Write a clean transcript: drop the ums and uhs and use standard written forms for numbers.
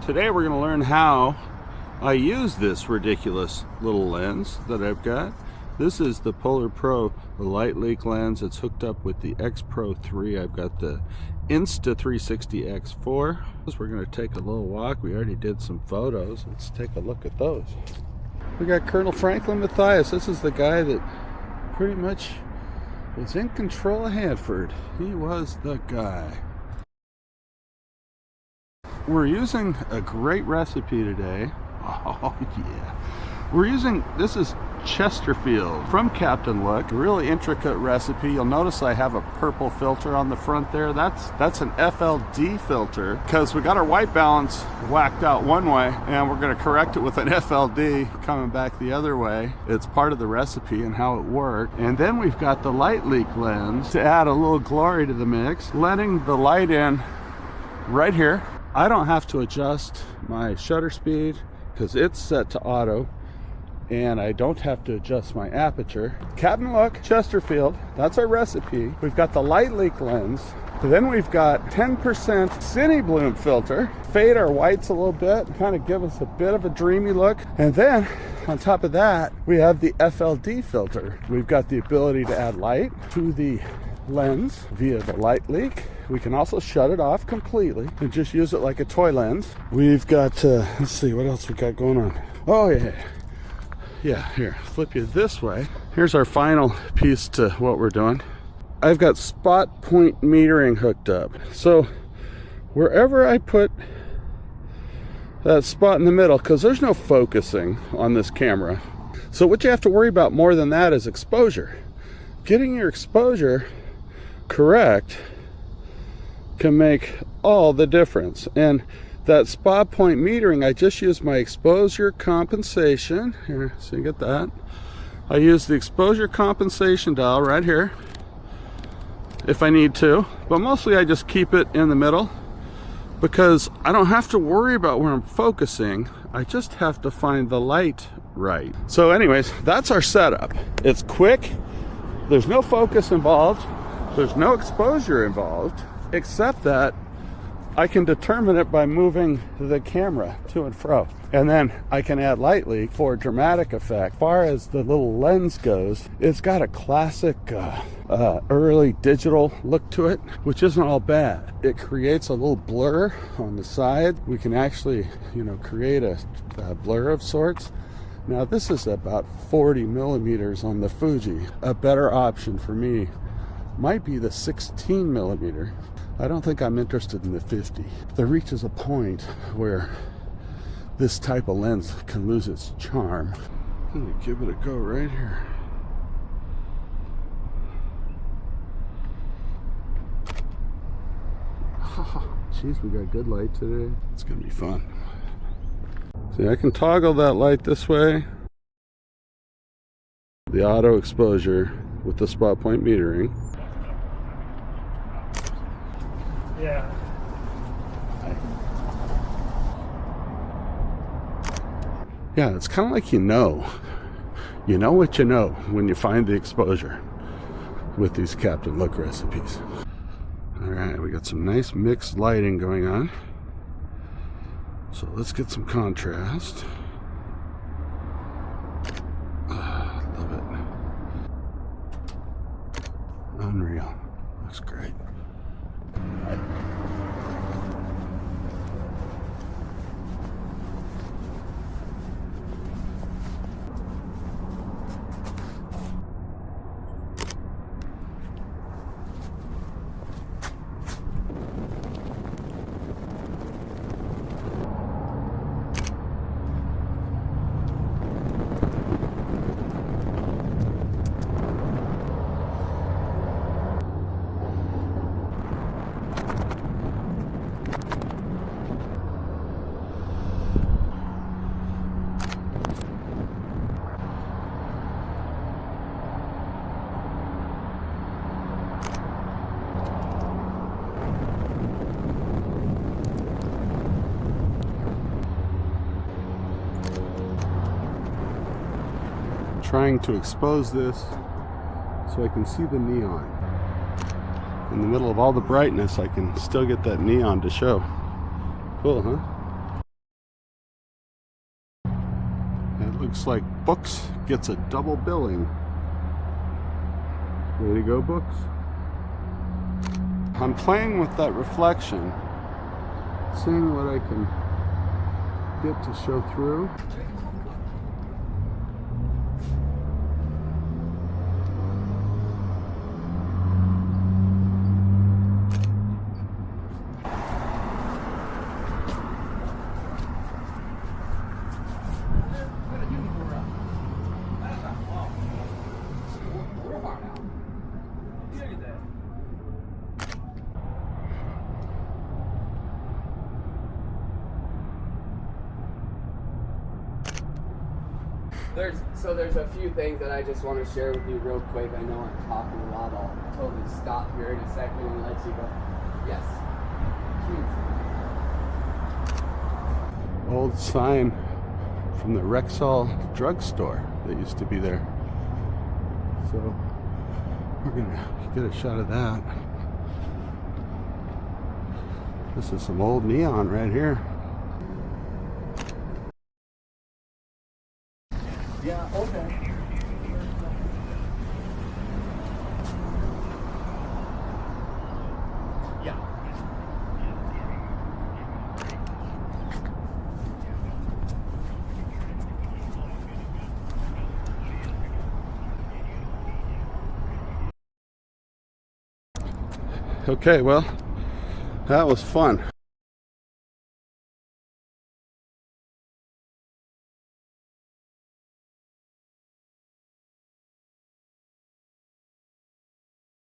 Today we're going to learn how I use this ridiculous little lens that I've got. This is the PolarPro LightLeak lens. It's hooked up with the X-Pro3. I've got the Insta360 X4. We're going to take a little walk. We already did some photos. Let's take a look at those. We got Colonel Franklin Matthias. This is the guy that pretty much was in control of Hanford. He was the guy. We're using a great recipe today. Oh yeah. We're using, this is Chesterfield from CAPTN LOOK. A really intricate recipe. You'll notice I have a purple filter on the front there. That's an FLD filter because we got our white balance whacked out one way and we're going to correct it with an FLD coming back the other way. It's part of the recipe and how it worked. And then we've got the LightLeak lens to add a little glory to the mix, letting the light in right here. I don't have to adjust my shutter speed because it's set to auto, and I don't have to adjust my aperture. CAPTN LOOK, Chesterfield, that's our recipe. We've got the LightLeak lens. Then we've got 10% Cine Bloom filter. Fade our whites a little bit, kind of give us a bit of a dreamy look. And then on top of that, we have the FLD filter. We've got the ability to add light to the lens via the LightLeak. We can also shut it off completely and just use it like a toy lens. We've got, let's see, what else we got going on? Oh yeah, here, flip you this way. Here's our final piece to what we're doing. I've got spot point metering hooked up. So wherever I put that spot in the middle, because there's no focusing on this camera. So what you have to worry about more than that is exposure. Getting your exposure correct can make all the difference. And that spot point metering, I just use my exposure compensation here, so you get that. I use the exposure compensation dial right here if I need to, but mostly I just keep it in the middle because I don't have to worry about where I'm focusing. I just have to find the light right. So anyways, that's our setup. It's quick, there's no focus involved, there's no exposure involved, except that I can determine it by moving the camera to and fro. And then I can add LightLeak for dramatic effect. As far as the little lens goes, it's got a classic early digital look to it, which isn't all bad. It creates a little blur on the side. We can actually, create a blur of sorts. Now this is about 40 millimeters on the Fuji. A better option for me might be the 16 millimeter. I don't think I'm interested in the 50. There reaches a point where this type of lens can lose its charm. I'm gonna give it a go right here. Jeez, we got good light today. It's gonna be fun. See, I can toggle that light this way. The auto exposure with the spot point metering. Yeah. Yeah, it's kind of like you know what you know when you find the exposure with these CAPTN LOOK recipes. All right, we got some nice mixed lighting going on. So let's get some contrast. Love it. Unreal. Looks great. Trying to expose this so I can see the neon. In the middle of all the brightness, I can still get that neon to show. Cool, huh? looks like Books gets a double billing. Way to go, Books. I'm playing with that reflection, seeing what I can get to show through. There's a few things that I just want to share with you real quick. I know I'm talking a lot. I'll totally stop here in a second and let you go. Yes. Jeez. Old sign from the Rexall drugstore that used to be there. So we're gonna get a shot of that. This is some old neon right here. Yeah, okay. Yeah. Okay, well, that was fun.